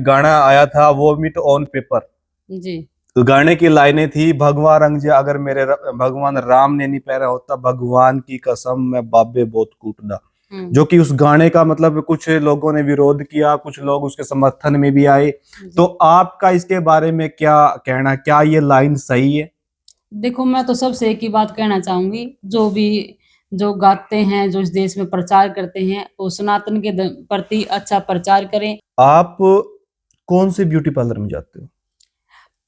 गाना आया था वोमिट ऑन पेपर। जी तो गाने की लाइनें थी, भगवान रंग अगर मेरे भगवान राम ने नहीं पैरा होता, भगवान की कसम मैं बाबे बहुत कूटदा। जो कि उस गाने का मतलब कुछ लोगों ने विरोध किया, कुछ लोग उसके समर्थन में भी आए। तो आपका इसके बारे में क्या कहना, क्या ये लाइन सही है? देखो, मैं तो सबसे एक ही बात कहना चाहूंगी, जो गाते हैं, जो इस देश में प्रचार करते हैं, वो सनातन के प्रति अच्छा प्रचार करें। आप कौन से ब्यूटी पार्लर में जाते हो?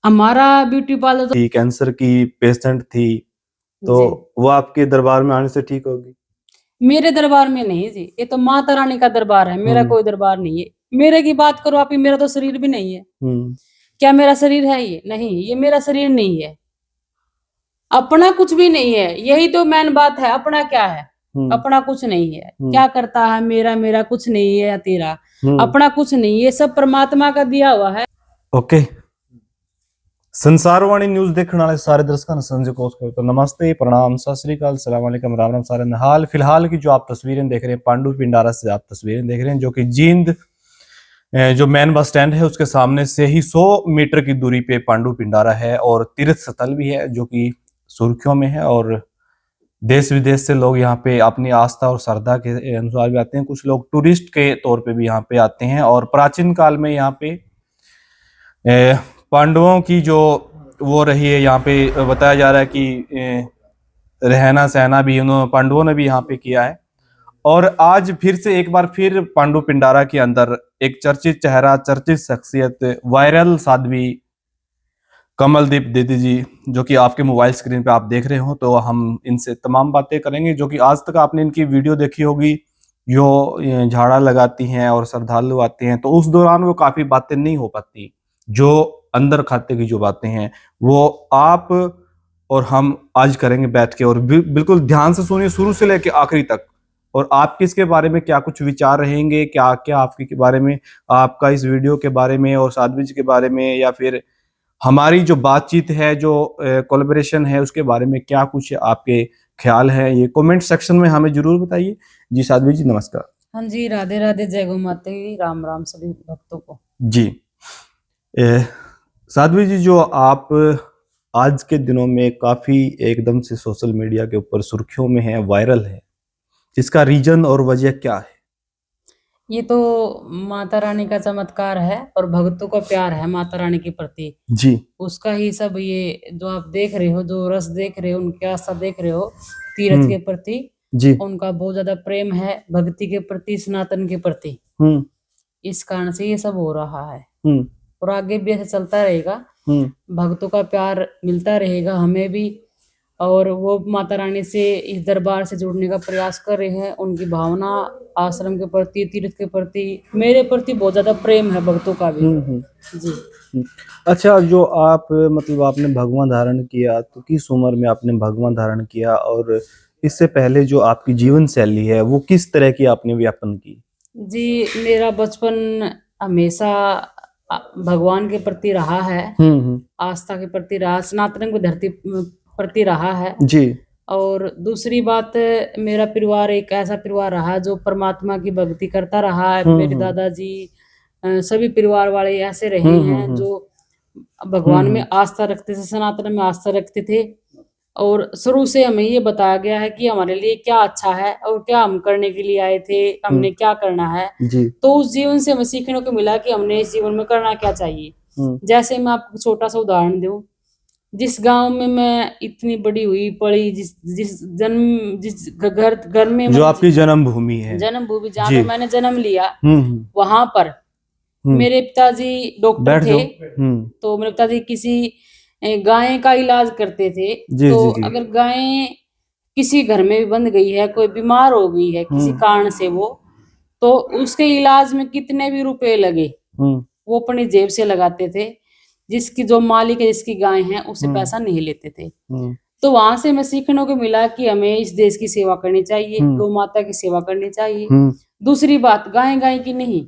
हमारा ब्यूटी पार्लर थी कैंसर की पेशेंट थी, तो जी वो आपके दरबार में आने से ठीक होगी? मेरे दरबार में नहीं जी, ये तो माता रानी का दरबार है, मेरा कोई दरबार नहीं है। मेरे की बात करो आप, मेरा तो शरीर भी नहीं है। क्या मेरा शरीर है? ये नहीं, ये मेरा शरीर नहीं है। अपना कुछ भी नहीं है, यही तो मेन बात है। अपना क्या है? अपना कुछ नहीं है। क्या करता है मेरा? मेरा कुछ नहीं है या तेरा? अपना कुछ नहीं है, सब परमात्मा का दिया हुआ है। ओके। संसारवाणी न्यूज देखने वाले सारे दर्शकों ने संजय कोस को नमस्ते, प्रणाम, सत श्री अकाल, सलाम अलैकुम, राम राम सारे। हाल फिलहाल की जो आप तस्वीरें देख रहे हैं, पांडु पिंडारा से आप तस्वीरें देख रहे हैं, जो कि जींद जो मेन बस स्टैंड है उसके सामने से ही 100 मीटर की दूरी पे पांडु पिंडारा है, और तीर्थ स्थल भी है जो कि सुर्खियों में है, और देश विदेश से लोग यहाँ पे अपनी आस्था और श्रद्धा के अनुसार भी आते हैं। कुछ लोग टूरिस्ट के तौर पे भी यहाँ पे आते हैं। और प्राचीन काल में यहाँ पे पांडवों की जो वो रही है, यहाँ पे बताया जा रहा है कि रहना सहना भी उन्होंने पांडवों ने भी यहाँ पे किया है। और आज फिर से एक बार फिर पांडु पिंडारा के अंदर एक चर्चित चेहरा, चर्चित शख्सियत, वायरल साध्वी कमलदीप दीदी जी, जो कि आपके मोबाइल स्क्रीन पे आप देख रहे हो, तो हम इनसे तमाम बातें करेंगे। जो कि आज तक आपने इनकी वीडियो देखी होगी, जो झाड़ा लगाती हैं और श्रद्धालु आते हैं, तो उस दौरान वो काफी बातें नहीं हो पाती। जो अंदर खाते की जो बातें हैं वो आप और हम आज करेंगे बैठ के, और बिल्कुल ध्यान से सुनिए शुरू से लेकर आखिरी तक। और आपके इसके बारे में क्या कुछ विचार रहेंगे, क्या क्या आपके के बारे में, आपका इस वीडियो के बारे में और साध्वी जी के बारे में, या फिर हमारी जो बातचीत है, जो कोलैबोरेशन है, उसके बारे में क्या कुछ आपके ख्याल है, ये कमेंट सेक्शन में हमें जरूर बताइए। जी साध्वी जी नमस्कार। हाँ जी, राधे राधे, जय गौ माता की, राम राम सभी भक्तों को। जी साध्वी जी, जो आप आज के दिनों में काफी एकदम से सोशल मीडिया के ऊपर सुर्खियों में है, वायरल है, इसका रीजन और वजह क्या है? ये तो माता रानी का चमत्कार है और भक्तों का प्यार है माता रानी के प्रति जी। उसका ही सब ये जो आप देख रहे हो, जो रस देख रहे हो, उनकी आस्था देख रहे हो तीर्थ के प्रति जी। उनका बहुत ज्यादा प्रेम है भक्ति के प्रति, सनातन के प्रति। इस कारण से ये सब हो रहा है और आगे भी ऐसे चलता रहेगा। भक्तों का प्यार मिलता रहेगा हमें भी, और वो माता रानी से इस दरबार से जुड़ने का प्रयास कर रहे हैं। उनकी भावना आश्रम के प्रति, तीर्थ के प्रति, मेरे प्रति बहुत ज्यादा प्रेम है भक्तों का भी। जी। अच्छा, जो आप मतलब आपने भगवान धारण किया, तो किस उम्र में आपने भगवान धारण किया, और इससे पहले जो आपकी जीवन शैली है वो किस तरह की आपने व्यापन की? जी, मेरा बचपन हमेशा भगवान के प्रति रहा है, आस्था के प्रति रहा, सनातन को धरती प्रति रहा है जी। और दूसरी बात, मेरा परिवार एक ऐसा परिवार रहा जो परमात्मा की भक्ति करता रहा है। मेरे दादाजी सभी परिवार वाले ऐसे रहे हैं जो भगवान में आस्था रखते थे, सनातन में आस्था रखते थे। और शुरू से हमें ये बताया गया है कि हमारे लिए क्या अच्छा है और क्या हम करने के लिए आए थे, हमने क्या करना है। तो उस जीवन से हमें सीखने को मिला कि हमने इस जीवन में करना क्या चाहिए। जैसे मैं आपको छोटा सा उदाहरण दूं, जिस गांव में मैं इतनी बड़ी हुई पड़ी, जिस घर में जो आपकी जन्मभूमि है, जन्मभूमि जहाँ पे मैंने जन्म लिया, वहां पर मेरे पिताजी डॉक्टर थे। तो मेरे पिताजी किसी गाय का इलाज करते थे। तो अगर गाय किसी घर में भी बंद गई है, कोई बीमार हो गई है किसी कारण से, तो उसके इलाज में कितने भी रुपए लगे वो अपनी जेब से लगाते थे। जिसकी जो मालिक है, जिसकी गाय है, उससे पैसा नहीं लेते थे। तो वहां से हमें सीखने को मिला कि हमें इस देश की सेवा करनी चाहिए, गौ माता की सेवा करनी चाहिए। दूसरी बात, गाय की नहीं,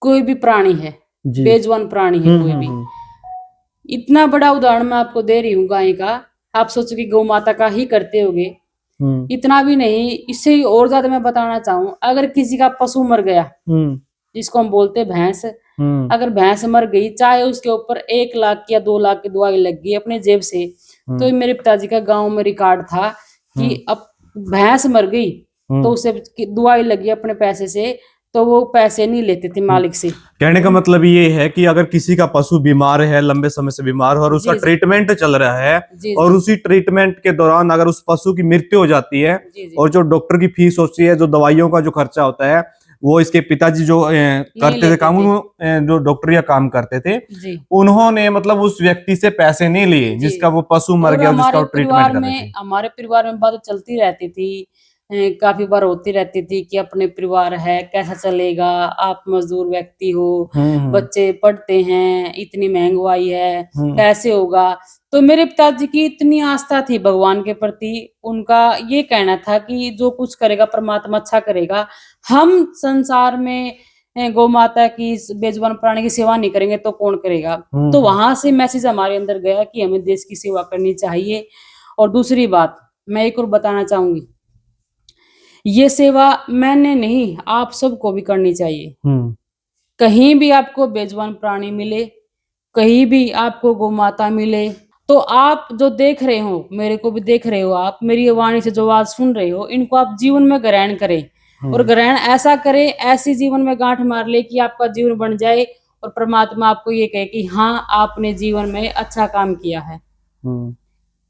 कोई भी प्राणी है, बेजुबान प्राणी है कोई भी। इतना बड़ा उदाहरण मैं आपको दे रही हूँ गाय का, आप सोचो कि गौ माता का ही करते होगे। इतना भी नहीं, इससे ही और ज्यादा मैं बताना चाहूँ, अगर किसी का पशु मर गया, जिसको हम बोलते भैंस, अगर भैंस मर गई, चाहे उसके ऊपर 1 लाख या 2 लाख की दवाई लग गई अपने जेब से, तो मेरे पिताजी का गांव में रिकॉर्ड था कि अब भैंस मर गई तो उसे दवाई लगी अपने पैसे से, तो वो पैसे नहीं लेते थे मालिक से। कहने का मतलब ये है कि अगर किसी का पशु बीमार है, लंबे समय से बीमार है और उसका ट्रीटमेंट चल रहा है, और उसी ट्रीटमेंट के दौरान अगर उस पशु की मृत्यु हो जाती है, और जो डॉक्टर की फीस होती है, जो दवाइयों का जो खर्चा होता है, वो इसके पिताजी जो करते थे काम, जो डॉक्टर या काम करते थे, उन्होंने मतलब उस व्यक्ति से पैसे नहीं लिए जिसका वो पशु मर गया, जिसका ट्रीटमेंट कर रहे थे। हमारे परिवार में बात चलती रहती थी, काफी बार होती रहती थी कि अपने परिवार है कैसा चलेगा, आप मजदूर व्यक्ति हो, बच्चे पढ़ते हैं, इतनी महंगाई है, कैसे होगा। तो मेरे पिताजी की इतनी आस्था थी भगवान के प्रति, उनका ये कहना था कि जो कुछ करेगा परमात्मा अच्छा करेगा, हम संसार में गौ माता की, बेजुबान प्राणी की सेवा नहीं करेंगे तो कौन करेगा। तो वहां से मैसेज हमारे अंदर गया कि हमें देश की सेवा करनी चाहिए। और दूसरी बात मैं एक और बताना चाहूंगी, ये सेवा मैंने नहीं, आप सबको भी करनी चाहिए। कहीं भी आपको बेजुबान प्राणी मिले, कहीं भी आपको गौ माता मिले, तो आप जो देख रहे हो, मेरे को भी देख रहे हो, आप मेरी वाणी से जो आवाज सुन रहे हो, इनको आप जीवन में ग्रहण करें, और ग्रहण ऐसा करें, ऐसी जीवन में गांठ मार ले कि आपका जीवन बन जाए और परमात्मा आपको ये कहे कि हाँ आपने जीवन में अच्छा काम किया है।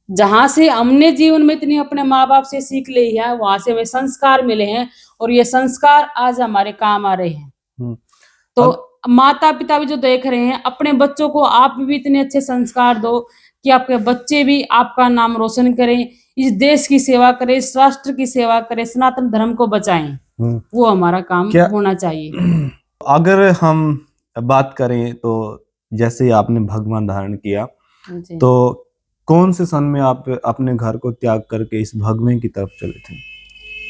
जहां से हमने जीवन में इतनी अपने माँ बाप से सीख ली है, वहां से हमें संस्कार मिले हैं, और ये संस्कार आज हमारे काम आ रहे हैं। तो माता पिता भी जो देख रहे हैं, अपने बच्चों को आप भी इतने अच्छे संस्कार दो कि आपके बच्चे भी आपका नाम रोशन करें, इस देश की सेवा करें, इस राष्ट्र की सेवा करें, सनातन धर्म को बचाएं। वो हमारा काम होना चाहिए। अगर हम बात करें तो जैसे आपने भगवान धारण किया, तो कौन से सन में आप अपने घर को त्याग करके इस भगवे की तरफ चले थे?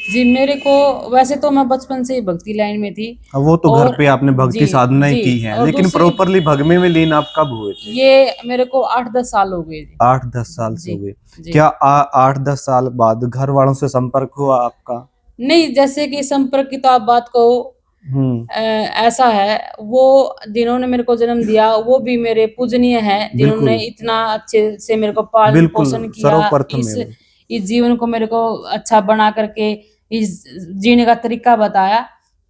जी मेरे को, वैसे तो मैं बचपन से ही भक्ति लाइन में थी। वो तो घर पे आपने भक्ति साधना ही की है, लेकिन प्रॉपरली भगवे में लीन आप कब हुए थे? ये मेरे को 8-10 साल हो गए। 8-10 साल से हो गए। क्या 8-10 साल बाद घर वालों से संपर्क हुआ आपका? नहीं, जैसे कि संपर्क की तो आप बात कहो, ऐसा है, वो जिन्होंने मेरे को जन्म दिया वो भी मेरे पूजनीय है, जिन्होंने इतना अच्छे से मेरे को पालन पोषण किया, इस जीवन को मेरे को अच्छा बना करके इस जीने का तरीका बताया।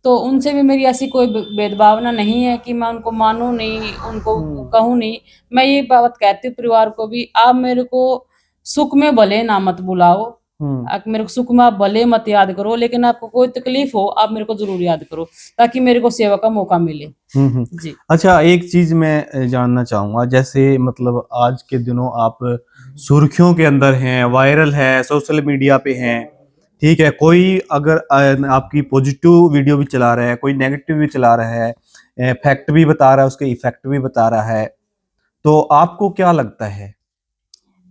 तो उनसे भी मेरी ऐसी कोई भेदभावना नहीं है कि मैं उनको मानूं नहीं, उनको कहूं नहीं। मैं ये बात कहती हूँ परिवार को भी, आप मेरे को सुख में भले ना मत बुलाओ, आप मेरे को सुख में आप भले मत याद करो, लेकिन आपको कोई तकलीफ हो आप मेरे को जरूर याद करो, ताकि मेरे को सेवा का मौका मिले। जी। अच्छा, एक चीज मैं जानना चाहूंगा, जैसे मतलब आज के दिनों आप सुर्खियों के अंदर हैं, वायरल है, सोशल मीडिया पे हैं, ठीक है, कोई अगर आपकी पॉजिटिव वीडियो भी चला रहा है, कोई नेगेटिव भी चला रहा है, फैक्ट भी बता रहा है, उसके इफेक्ट भी बता रहा है, तो आपको क्या लगता है?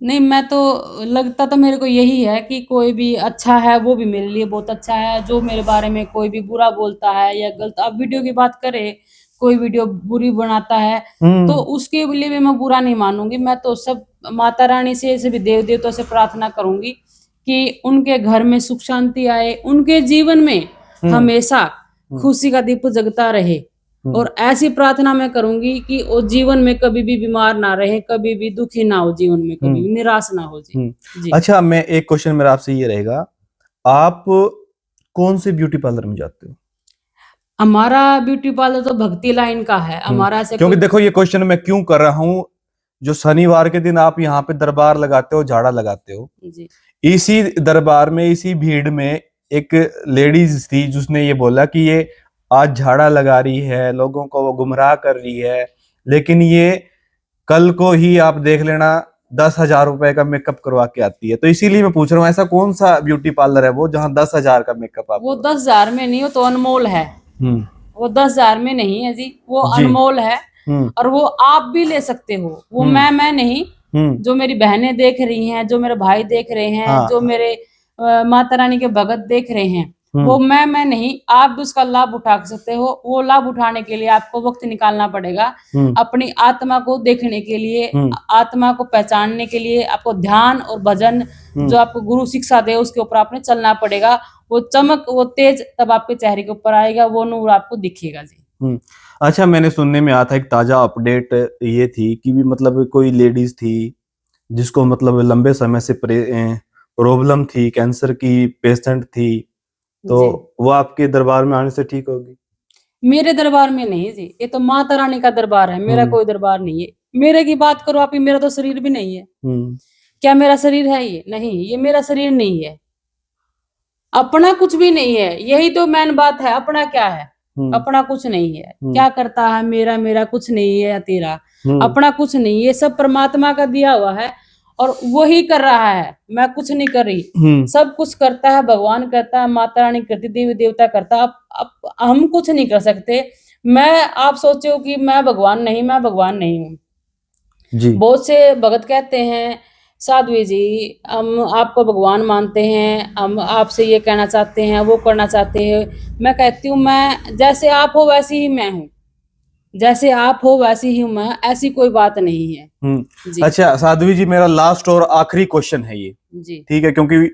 नहीं, मैं तो लगता तो मेरे को यही है कि कोई भी अच्छा है वो भी मेरे लिए बहुत अच्छा है, जो मेरे बारे में कोई भी बुरा बोलता है या गलत, अब वीडियो की बात करें, कोई वीडियो बुरी बनाता है तो उसके लिए भी मैं बुरा नहीं मानूंगी। मैं तो सब माता रानी से, सभी देव देवताओं से प्रार्थना करूंगी कि उनके घर में सुख शांति आए, उनके जीवन में हमेशा खुशी का दीप जगता रहे, और ऐसी प्रार्थना मैं करूंगी कि वो जीवन में कभी भी बीमार ना रहे, कभी भी दुखी ना हो, जीवन में कभी भी निराश ना हो जी। अच्छा, मैं एक क्वेश्चन मेरा आपसे ये रहेगा, आप कौन से ब्यूटी पार्लर में जाते हो? हमारा ब्यूटी पार्लर तो भक्ति लाइन का है हमारा, ऐसे क्योंकि देखो ये क्वेश्चन मैं क्यों कर रहा हूँ, जो शनिवार के दिन आप यहाँ पे दरबार लगाते हो, झाड़ा लगाते हो जी। इसी दरबार में, इसी भीड़ में एक लेडीज थी जिसने ये बोला कि ये आज झाड़ा लगा रही है, लोगों को वो गुमराह कर रही है, लेकिन ये कल को ही आप देख लेना 10,000 रुपए का मेकअप करवा के आती है। तो इसीलिए मैं पूछ रहा हूँ, ऐसा कौन सा ब्यूटी पार्लर है वो जहाँ 10,000 का मेकअप आप? वो 10,000 में नहीं, वो तो अनमोल है। वो 10,000 में नहीं है जी, वो अनमोल है, और वो आप भी ले सकते हो। वो मैं नहीं, जो मेरी बहनें देख रही हैं, जो मेरे भाई देख रहे हैं, जो मेरे माता रानी के भगत देख रहे हैं, वो मैं नहीं, आप भी उसका लाभ उठा सकते हो। वो लाभ उठाने के लिए आपको वक्त निकालना पड़ेगा, अपनी आत्मा को देखने के लिए, आत्मा को पहचानने के लिए आपको ध्यान और भजन जो आपको गुरु शिक्षा दे उसके ऊपर आपने चलना पड़ेगा। वो चमक, वो तेज तब आपके चेहरे के ऊपर आएगा, वो नूर आपको दिखेगा जी। अच्छा, मैंने सुनने में आया था एक ताजा अपडेट ये थी कि भी मतलब कोई लेडीज थी जिसको मतलब लंबे समय से प्रॉब्लम थी, कैंसर की पेशेंट थी, तो जी वो आपके दरबार में आने से ठीक होगी? मेरे दरबार में नहीं जी, ये तो माता रानी का दरबार है, मेरा कोई दरबार नहीं है। मेरे की बात करो आप, ये मेरा तो शरीर भी नहीं है। क्या मेरा शरीर है ये? नहीं, ये मेरा शरीर नहीं है। अपना कुछ भी नहीं है, यही तो मेन बात है। अपना क्या है? अपना कुछ नहीं है। क्या करता है मेरा? मेरा कुछ नहीं है या तेरा? अपना कुछ नहीं, ये सब परमात्मा का दिया हुआ है और वही कर रहा है, मैं कुछ नहीं कर रही। सब कुछ करता है भगवान, करता है माता रानी, करती देवी देवता करता। अब हम कुछ नहीं कर सकते। आप सोचो कि मैं भगवान नहीं, मैं भगवान नहीं हूँ। जी। बहुत से भगत कहते हैं साध्वी जी हम आपको भगवान मानते हैं, हम आपसे ये कहना चाहते हैं, वो करना चाहते हैं। मैं कहती हूँ मैं जैसे आप हो वैसी ही मैं हूँ, जैसे आप हो वैसी ही मैं, ऐसी कोई बात नहीं है। जी अच्छा साध्वी जी, मेरा लास्ट और आखिरी क्वेश्चन है ये, जी ठीक है, क्योंकि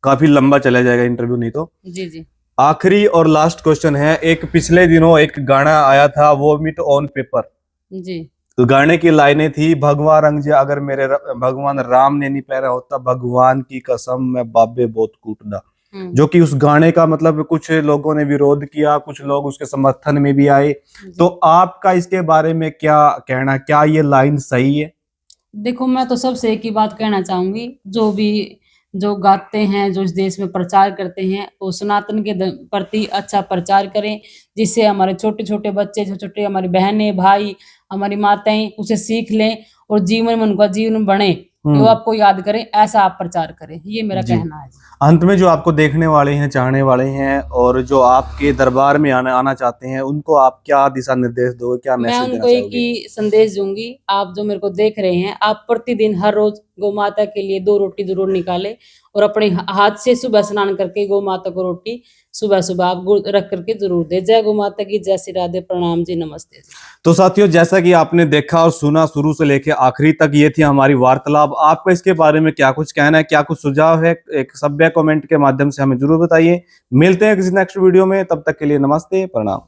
काफी लंबा चला जाएगा इंटरव्यू नहीं तो। जी जी आखिरी और लास्ट क्वेश्चन है, एक पिछले दिनों एक गाना आया था वोमिट ऑन पेपर, जी तो गाने की लाइनें थी, भगवान रंग जे अगर भगवान राम ने नहीं पैरा होता, भगवान की कसम मैं बाबे बहुत कूटदा। जो कि उस गाने का मतलब कुछ लोगों ने विरोध किया, कुछ लोग उसके समर्थन में भी आए, तो आपका इसके बारे में क्या कहना, क्या ये लाइन सही है? देखो मैं तो सबसे एक ही बात कहना चाहूंगी, जो गाते हैं, जो इस देश में प्रचार करते हैं, वो सनातन के प्रति अच्छा प्रचार करें, जिससे हमारे छोटे छोटे बच्चे, छोटे छोटे हमारी बहनें भाई, हमारी माताएं उसे सीख लें और जीवन में उनका जीवन बने, वो आपको याद करें, ऐसा आप प्रचार करें, ये मेरा कहना है। अंत में जो आपको देखने वाले हैं, चाहने वाले हैं और जो आपके दरबार में आना चाहते हैं, उनको आप क्या दिशा निर्देश दोगे, क्या मैं मैसेज देना उनको एक चाहोगे? ही संदेश दूंगी, आप जो मेरे को देख रहे हैं, आप प्रतिदिन हर रोज गौ माता के लिए 2 रोटी जरूर निकालें और अपने हाथ से सुबह स्नान करके गौ माता को रोटी सुबह सुबह आप रख करके जरूर दे। जय गौ माता की, जय श्री राधे, प्रणाम जी, नमस्ते जी। तो साथियों, जैसा कि आपने देखा और सुना शुरू से लेकर आखिरी तक, ये थी हमारी वार्तालाप। आपका इसके बारे में क्या कुछ कहना है, क्या कुछ सुझाव है, एक सभ्य कमेंट के माध्यम से हमें जरूर बताइए। मिलते हैं किसी नेक्स्ट वीडियो में, तब तक के लिए नमस्ते, प्रणाम।